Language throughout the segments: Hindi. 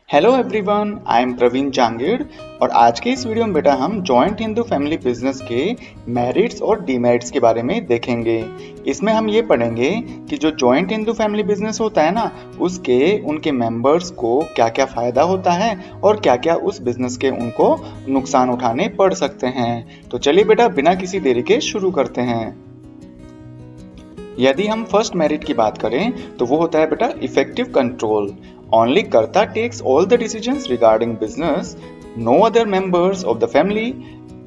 Hello everyone, I am Praveen Jangid और आज के इस वीडियो में बेटा हम जॉइंट हिंदू फैमिली बिजनेस के मेरिट्स और डीमेरिट्स के बारे में देखेंगे। इसमें हम ये पढ़ेंगे कि जो जॉइंट हिंदू फैमिली बिजनेस होता है ना, उसके उनके मेंबर्स को क्या क्या फायदा होता है और क्या क्या उस बिजनेस के उनको नुकसान उठाने पड़ सकते हैं। तो चलिए बेटा बिना किसी देरी के शुरू करते हैं। यदि हम फर्स्ट मेरिट की बात करें तो वो होता है बेटा effective control. Only Karta takes all the decisions regarding business. No other members of the family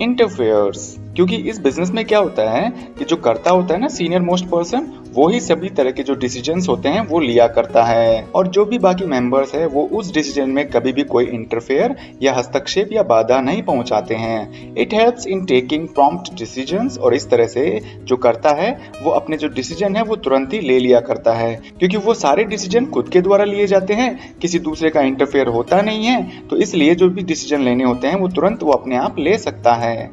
interferes. क्योंकि इस बिजनेस में क्या होता है कि जो कर्ता होता है ना, सीनियर मोस्ट पर्सन, वो ही सभी तरह के जो डिसीजंस होते हैं वो लिया करता है और जो भी बाकी मेंबर्स है वो उस डिसीजन में कभी भी कोई इंटरफेयर या हस्तक्षेप या बाधा नहीं पहुंचाते हैं। It helps in taking prompt decisions और इस तरह से जो करता है वो अपने जो डिसीजन है वो तुरंत ही ले लिया करता है, क्योंकि वो सारे डिसीजन खुद के द्वारा लिए जाते हैं, किसी दूसरे का इंटरफेयर होता नहीं है, तो इसलिए जो भी डिसीजन लेने होते हैं वो तुरंत वो अपने आप ले सकता है।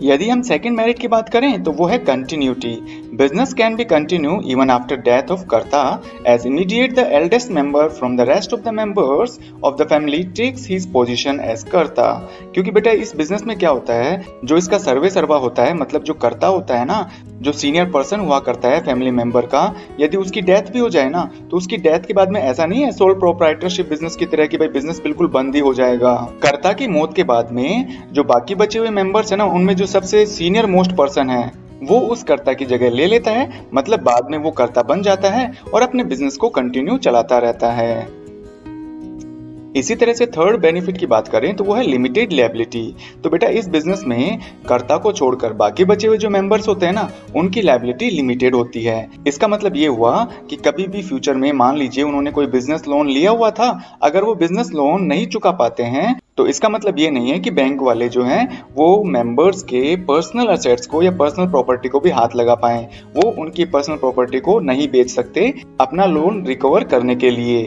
यदि हम सेकंड मेरिट की बात करें तो वो है continuity. Business can be continue even after death of karta as immediate the eldest member from the rest of the members of the family takes his position as karta. क्योंकि बेटा इस बिजनेस में क्या होता है, जो इसका सर्वे सर्वा होता है, मतलब जो कर्ता होता है ना, जो सीनियर पर्सन हुआ करता है फैमिली मेंबर का, यदि उसकी डेथ भी हो जाए ना, तो उसकी डेथ के बाद में ऐसा नहीं है सोल प्रोप्राइटरशिप बिजनेस की तरह कि भाई बिजनेस बिल्कुल बंद ही हो जाएगा। कर्ता की मौत के बाद में जो बाकी बचे हुए मेंबर्स है ना, उनमें जो सबसे सीनियर मोस्ट पर्सन है वो उस कर्ता की जगह ले लेता है, मतलब बाद में वो कर्ता बन जाता है और अपने बिजनेस को कंटिन्यू चलाता रहता है। इसी तरह से थर्ड बेनिफिट की बात करें तो वो है लिमिटेड लायबिलिटी। तो बेटा इस बिजनेस में कर्ता को छोड़कर बाकी बचे हुए जो मेंबर्स होते हैं ना, उनकी लायबिलिटी लिमिटेड होती है। इसका मतलब ये हुआ कि कभी भी फ्यूचर में मान लीजिए उन्होंने कोई बिजनेस लोन लिया हुआ था, अगर वो बिजनेस लोन नहीं चुका पाते हैं तो इसका मतलब ये नहीं है कि बैंक वाले जो हैं वो मेंबर्स के पर्सनल असेट्स को या पर्सनल प्रॉपर्टी को भी हाथ लगा पाए। वो उनकी पर्सनल प्रॉपर्टी को नहीं बेच सकते अपना लोन रिकवर करने के लिए।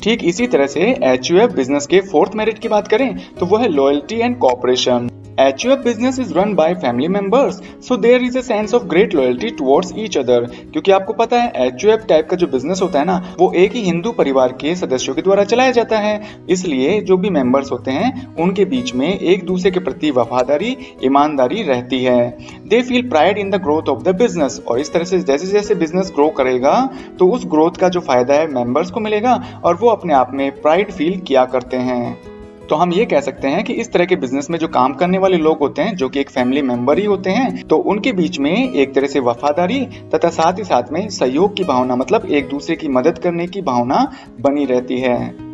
ठीक इसी तरह से HUF बिजनेस के फोर्थ मेरिट की बात करें तो वो है loyalty and cooperation. HUF business is run by family members, so there is a sense of great loyalty towards each other। क्योंकि आपको पता है HUF टाइप का जो बिजनेस होता है ना, वो एक ही हिंदू परिवार के सदस्यों के द्वारा चलाया जाता है, इसलिए जो भी मेंबर्स होते हैं उनके बीच में एक दूसरे के प्रति वफादारी, ईमानदारी रहती है। They feel pride in the growth of the business और इस तरह से जैसे जैसे बिजनेस ग्रो करेगा तो उस ग्रोथ का जो फायदा है मेंबर्स को मिलेगा और वो अपने आप में प्राइड फील किया करते हैं। तो हम ये कह सकते हैं कि इस तरह के बिजनेस में जो काम करने वाले लोग होते हैं, जो कि एक फैमिली मेंबर ही होते हैं, तो उनके बीच में एक तरह से वफादारी तथा साथ ही साथ में सहयोग की भावना, मतलब एक दूसरे की मदद करने की भावना बनी रहती है।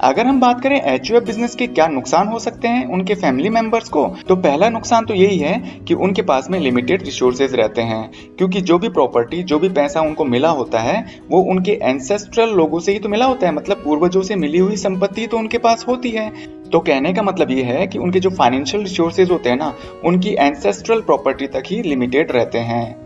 अगर हम बात करें HUF बिजनेस के क्या नुकसान हो सकते हैं उनके फैमिली मेंबर्स को, तो पहला नुकसान तो यही है कि उनके पास में लिमिटेड रिसोर्सेज रहते हैं, क्योंकि जो भी प्रॉपर्टी, जो भी पैसा उनको मिला होता है वो उनके एंसेस्ट्रल लोगों से ही तो मिला होता है, मतलब पूर्वजों से मिली हुई संपत्ति तो उनके पास होती है। तो कहने का मतलब ये है कि उनके जो फाइनेंशियल रिसोर्सेज होते हैं ना, उनकी एंसेस्ट्रल प्रॉपर्टी तक ही लिमिटेड रहते हैं।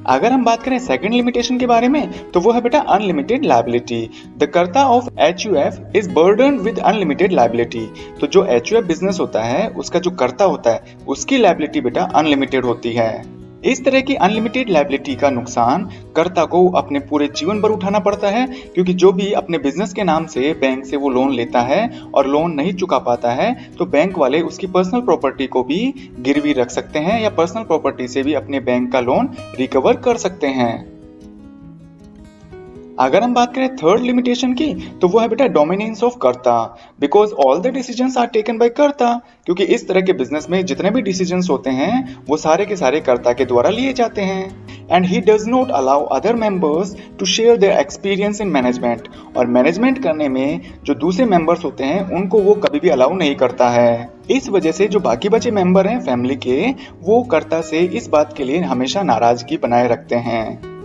अगर हम बात करें सेकंड लिमिटेशन के बारे में तो वो है बेटा अनलिमिटेड लायबिलिटी। द कर्ता of HUF is burden with unlimited liability. तो जो HUF बिजनेस होता है उसका जो कर्ता होता है उसकी लायबिलिटी बेटा अनलिमिटेड होती है। इस तरह की अनलिमिटेड लायबिलिटी का नुकसान कर्ता को अपने पूरे जीवन भर उठाना पड़ता है, क्योंकि जो भी अपने बिजनेस के नाम से बैंक से वो लोन लेता है और लोन नहीं चुका पाता है तो बैंक वाले उसकी पर्सनल प्रॉपर्टी को भी गिरवी रख सकते हैं या पर्सनल प्रॉपर्टी से भी अपने बैंक का लोन रिकवर कर सकते हैं। अगर हम बात करें थर्ड लिमिटेशन की तो वो है बेटा dominance of karta, because all the decisions are taken by karta. क्योंकि इस तरह के बिजनेस में जितने भी डिसीजंस होते हैं वो सारे के सारे कर्ता के द्वारा लिए जाते हैं। And he does not allow other members to share their experience in management. और मैनेजमेंट करने में जो दूसरे मेंबर्स होते हैं उनको वो कभी भी अलाउ नहीं करता है। इस वजह से जो बाकी बचे मेंबर हैं फैमिली के, वो कर्ता से इस बात के लिए हमेशा नाराजगी बनाए रखते हैं।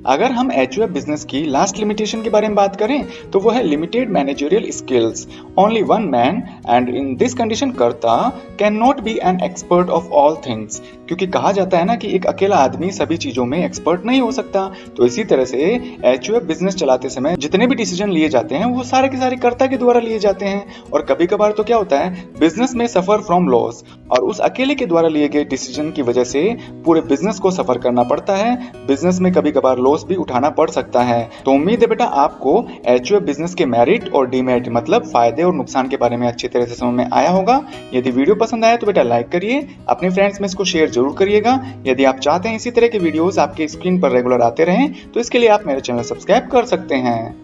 अगर हम HUF बिजनेस की लास्ट लिमिटेशन के बारे में बात करें तो वो है limited managerial skills. Only one man and in this condition karta can not be an expert of all things. क्योंकि कहा जाता है ना कि एक अकेला आदमी सभी चीजों में एक्सपर्ट नहीं हो सकता। तो इसी तरह से एचयूएफ बिजनेस चलाते समय जितने भी डिसीजन लिए जाते हैं वो सारे के सारे कर्ता के द्वारा लिए जाते हैं। और कभी कभार तो क्या होता है, बिजनेस में सफर फ्रॉम लॉस, और उस अकेले के द्वारा लिए गए डिसीजन की वजह से पूरे बिजनेस को सफर करना पड़ता है। बिजनेस में कभी कभार लॉस भी उठाना पड़ सकता है। तो उम्मीद है बेटा आपको एचयूएफ बिजनेस के मेरिट और डीमेरिट मतलब फायदे और नुकसान के बारे में अच्छी तरह से समझ में आया होगा। यदि वीडियो पसंद आया तो बेटा लाइक करिए, अपने फ्रेंड्स में इसको शेयर जरूर करिएगा। यदि आप चाहते हैं इसी तरह के वीडियोस आपके स्क्रीन पर रेगुलर आते रहें तो इसके लिए आप मेरे चैनल सब्सक्राइब कर सकते हैं।